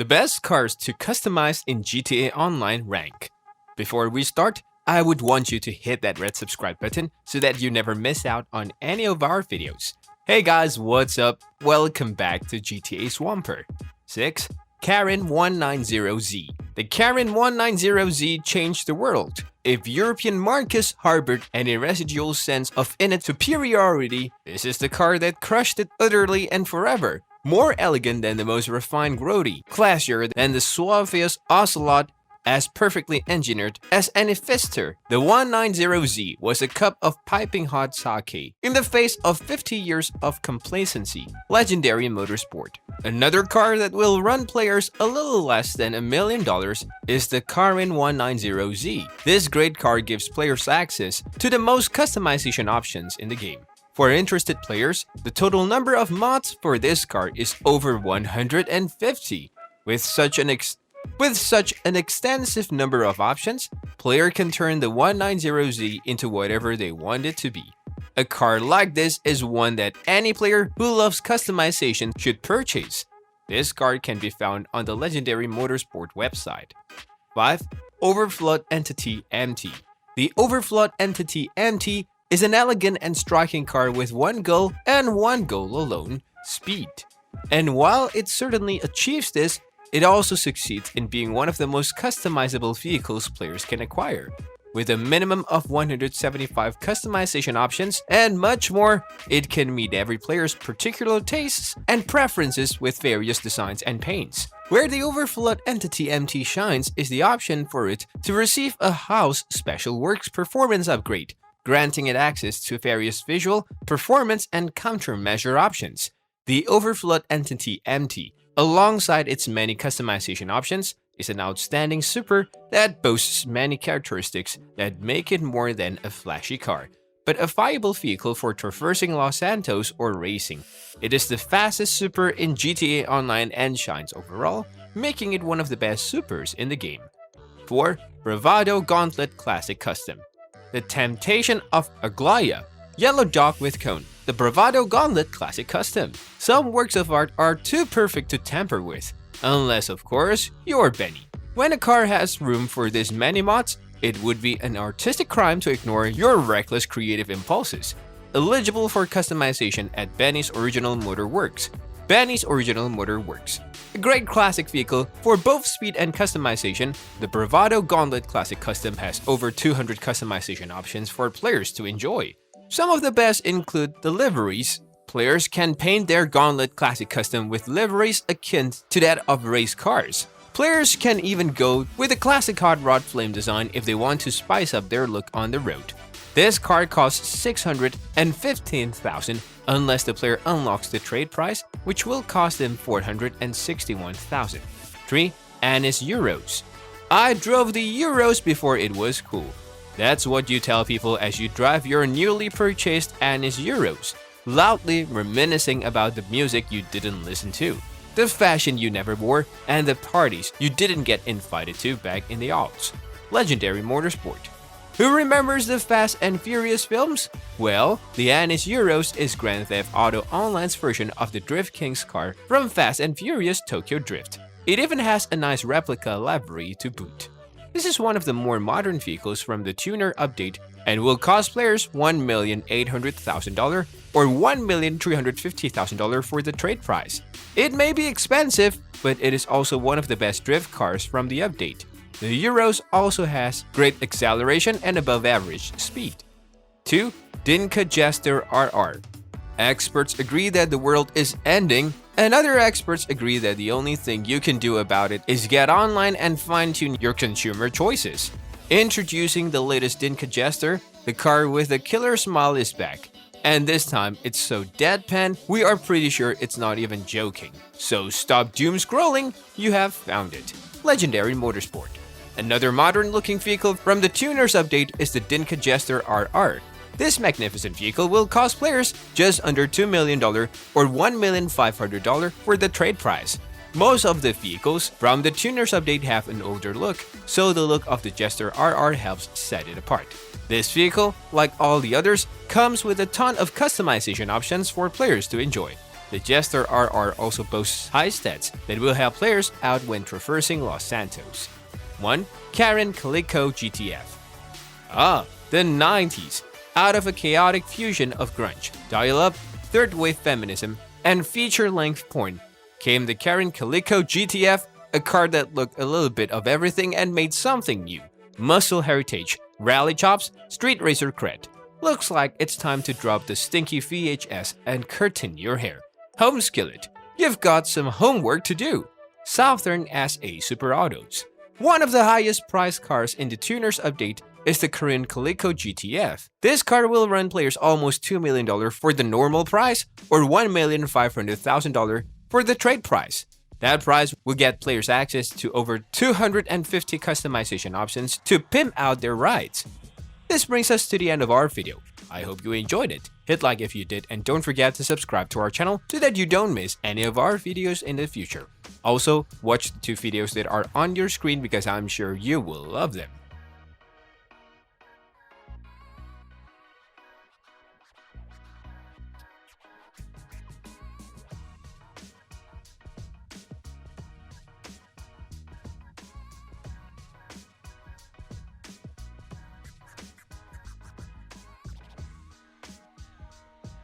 The best cars to customize in GTA Online rank. Before we start, I would want you to hit that red subscribe button so that you never miss out on any of our videos. Hey guys, what's up? Welcome back to GTA Swamper. 6. Karin 190Z. The Karin 190Z changed the world. If European Marcus harbored any residual sense of innate superiority, this is the car that crushed it utterly and forever. More elegant than the most refined Grody, classier than the suaviest Ocelot, as perfectly engineered as any Fister, the 190Z was a cup of piping hot sake in the face of 50 years of complacency. Legendary Motorsport. Another car that will run players a little less than $1 million is the Karin 190Z. This great car gives players access to the most customization options in the game. For interested players, the total number of mods for this car is over 150. With such an extensive number of options, player can turn the 190Z into whatever they want it to be. A car like this is one that any player who loves customization should purchase. This car can be found on the Legendary Motorsport website. 5. Overflood Entity MT. The Overflood Entity MT is an elegant and striking car with one goal and one goal alone: speed. And while it certainly achieves this, it also succeeds in being one of the most customizable vehicles players can acquire. With a minimum of 175 customization options and much more, it can meet every player's particular tastes and preferences with various designs and paints. Where the Overflood Entity MT shines is the option for it to receive a House Special Works performance upgrade, granting it access to various visual, performance, and countermeasure options. The Overflood Entity MT, alongside its many customization options, is an outstanding super that boasts many characteristics that make it more than a flashy car, but a viable vehicle for traversing Los Santos or racing. It is the fastest super in GTA Online and shines overall, making it one of the best supers in the game. 4. Bravado Gauntlet Classic Custom. The Temptation of Aglaia. Yellow dog with cone. The Bravado Gauntlet Classic Custom. Some works of art are too perfect to tamper with, unless of course you're Benny. When a car has room for this many mods, it would be an artistic crime to ignore your reckless creative impulses. Eligible for customization at Benny's Original Motor Works. Benny's Original Motor Works. A great classic vehicle for both speed and customization, the Bravado Gauntlet Classic Custom has over 200 customization options for players to enjoy. Some of the best include the liveries. Players can paint their Gauntlet Classic Custom with liveries akin to that of race cars. Players can even go with a classic hot rod flame design if they want to spice up their look on the road. This car costs $615,000 unless the player unlocks the trade price, which will cost them $461,000. 3. Anis Euros. I drove the Euros before it was cool. That's what you tell people as you drive your newly purchased Anis Euros, loudly reminiscing about the music you didn't listen to, the fashion you never wore, and the parties you didn't get invited to back in the aughts. Legendary Motorsport. Who remembers the Fast and Furious films? Well, the Anis Euros is Grand Theft Auto Online's version of the Drift King's car from Fast and Furious Tokyo Drift. It even has a nice replica livery to boot. This is one of the more modern vehicles from the tuner update and will cost players $1,800,000 or $1,350,000 for the trade price. It may be expensive, but it is also one of the best drift cars from the update. The Euros also has great acceleration and above average speed. 2. Dinka Jester RR. Experts agree that the world is ending, and other experts agree that the only thing you can do about it is get online and fine-tune your consumer choices. Introducing the latest Dinka Jester, the car with a killer smile is back. And this time, it's so deadpan, we are pretty sure it's not even joking. So stop doom scrolling, you have found it. Legendary Motorsport. Another modern-looking vehicle from the Tuners update is the Dinka Jester RR. This magnificent vehicle will cost players just under $2 million or $1,500,000 for the trade price. Most of the vehicles from the Tuners update have an older look, so the look of the Jester RR helps set it apart. This vehicle, like all the others, comes with a ton of customization options for players to enjoy. The Jester RR also boasts high stats that will help players out when traversing Los Santos. 1. Karin Calico GTF. The 90s. Out of a chaotic fusion of grunge, dial-up, third-wave feminism, and feature-length porn, came the Karin Calico GTF, a card that looked a little bit of everything and made something new. Muscle heritage, rally chops, street racer cred. Looks like it's time to drop the stinky VHS and curtain your hair. Home Skillet, you've got some homework to do. Southern SA Super Autos. One of the highest priced cars in the Tuners update is the Karin Calico GTF. This car will run players almost $2 million for the normal price or $1,500,000 for the trade price. That price will get players access to over 250 customization options to pimp out their rides. This brings us to the end of our video. I hope you enjoyed it. Hit like if you did and don't forget to subscribe to our channel so that you don't miss any of our videos in the future. Also, watch the 2 videos that are on your screen because I'm sure you will love them.